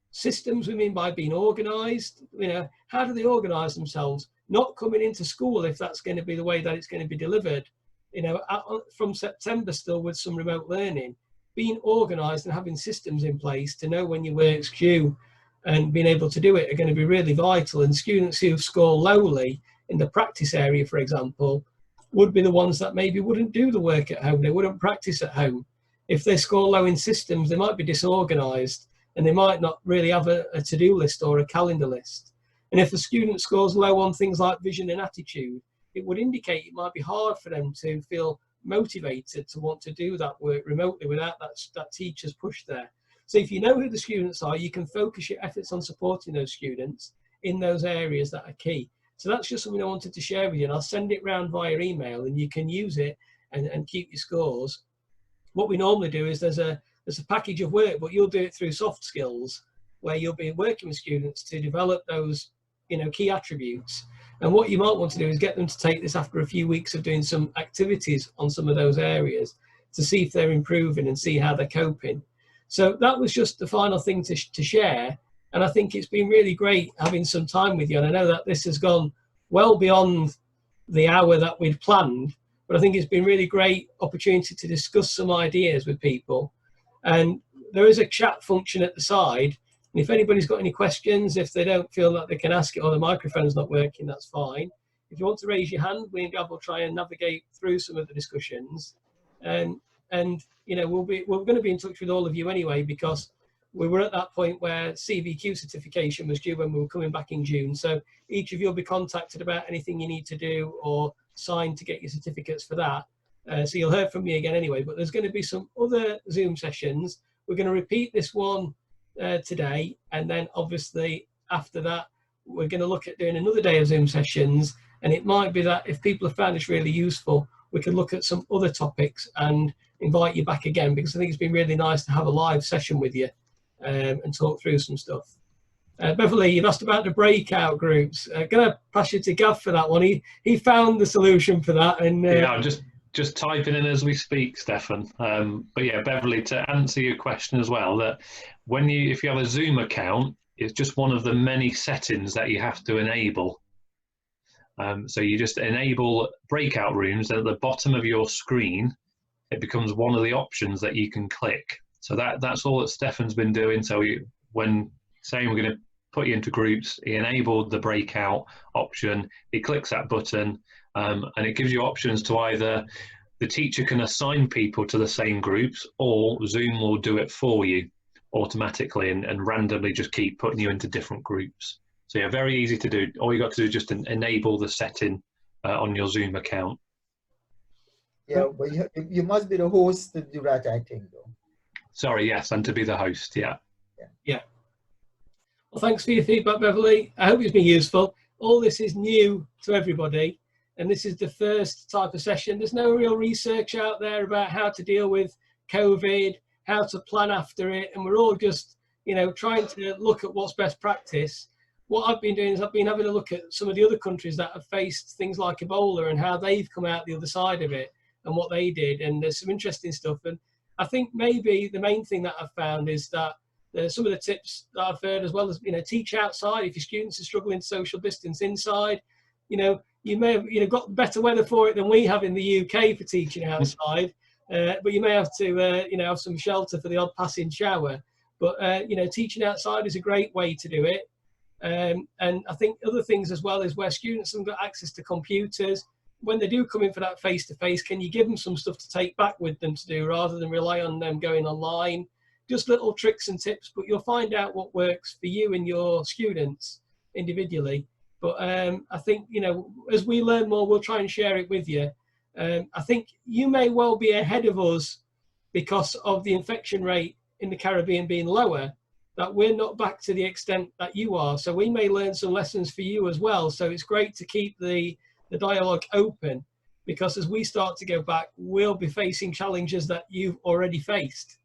systems, we mean by being organised, how do they organise themselves? Not coming into school if that's going to be the way that it's going to be delivered. From September still with some remote learning, being organised and having systems in place to know when your work's due and being able to do it are going to be really vital. And students who score lowly in the practice area, for example, would be the ones that maybe wouldn't do the work at home, they wouldn't practice at home. If they score low in systems, they might be disorganised, and they might not really have a to-do list or a calendar list. And if a student scores low on things like vision and attitude, it would indicate it might be hard for them to feel motivated to want to do that work remotely without that teacher's push there. So if you know who the students are, you can focus your efforts on supporting those students in those areas that are key. So that's just something I wanted to share with you, and I'll send it round via email, and you can use it and keep your scores. What we normally do is there's a package of work, but you'll do it through soft skills, where you'll be working with students to develop those key attributes. And what you might want to do is get them to take this after a few weeks of doing some activities on some of those areas to see if they're improving and see how they're coping. So that was just the final thing to share. And I think it's been really great having some time with you. And I know that this has gone well beyond the hour that we'd planned, but I think it's been really great opportunity to discuss some ideas with people. And there is a chat function at the side. And if anybody's got any questions, if they don't feel that they can ask it or the microphone's not working, that's fine. If you want to raise your hand, we and Gav will try and navigate through some of the discussions. And you know, we're going to be in touch with all of you anyway, because we were at that point where CVQ certification was due when we were coming back in June. So each of you will be contacted about anything you need to do or sign to get your certificates for that. So you'll hear from me again anyway, but there's going to be some other Zoom sessions. We're going to repeat this one today, and then obviously after that, we're going to look at doing another day of Zoom sessions. And it might be that if people have found this really useful, we could look at some other topics and invite you back again, because I think it's been really nice to have a live session with you and talk through some stuff. Beverly, you've asked about the breakout groups. Going to pass you to Gav for that one. He found the solution for that. And yeah, I'm just typing in as we speak, Stefan. But yeah, Beverly, to answer your question as well, that if you have a Zoom account, it's just one of the many settings that you have to enable. So you just enable breakout rooms, and at the bottom of your screen, it becomes one of the options that you can click. So that's all that Stefan's been doing. So when saying we're going to put you into groups, he enabled the breakout option, he clicks that button, and it gives you options to either the teacher can assign people to the same groups, or Zoom will do it for you automatically and randomly just keep putting you into different groups. So yeah, very easy to do. All you got to do is just enable the setting on your Zoom account. Yeah, but you must be the host to do that, I think, though. Sorry, yes, and to be the host, yeah. Yeah. Well, thanks for your feedback, Beverly. I hope it's been useful. All this is new to everybody, and this is the first type of session. There's no real research out there about how to deal with COVID, how to plan after it, and we're all just, you know, trying to look at what's best practice. What I've been doing is I've been having a look at some of the other countries that have faced things like Ebola and how they've come out the other side of it and what they did, and there's some interesting stuff. And I think maybe the main thing that I've found is that some of the tips that I've heard, as well as, you know, teach outside. If your students are struggling to social distance inside, you know, you may have, you know, got better weather for it than we have in the UK for teaching outside, but you may have to, you know, have some shelter for the odd passing shower. But, you know, teaching outside is a great way to do it. And I think other things as well is where students haven't got access to computers. When they do come in for that face-to-face, can you give them some stuff to take back with them to do rather than rely on them going online? Just little tricks and tips, but you'll find out what works for you and your students individually. But I think, you know, as we learn more, we'll try and share it with you. I think you may well be ahead of us because of the infection rate in the Caribbean being lower, that we're not back to the extent that you are. So we may learn some lessons for you as well. So it's great to keep the dialogue open, because as we start to go back, we'll be facing challenges that you've already faced.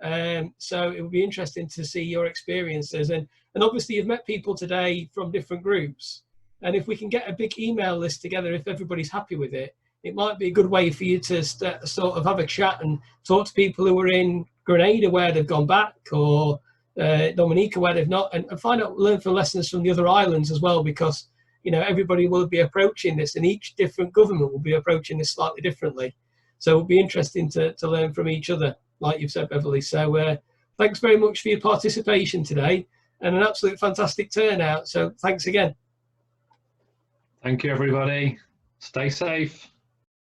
So it will be interesting to see your experiences. And obviously you've met people today from different groups. And if we can get a big email list together, if everybody's happy with it, it might be a good way for you to sort of have a chat and talk to people who are in Grenada where they've gone back, or Dominica where they've not, and find out, learn from lessons from the other islands as well, because, you know, everybody will be approaching this, and each different government will be approaching this slightly differently. So it'll be interesting to learn from each other, like you've said, Beverly. So thanks very much for your participation today, and an absolute fantastic turnout. So thanks again. Thank you, everybody. Stay safe.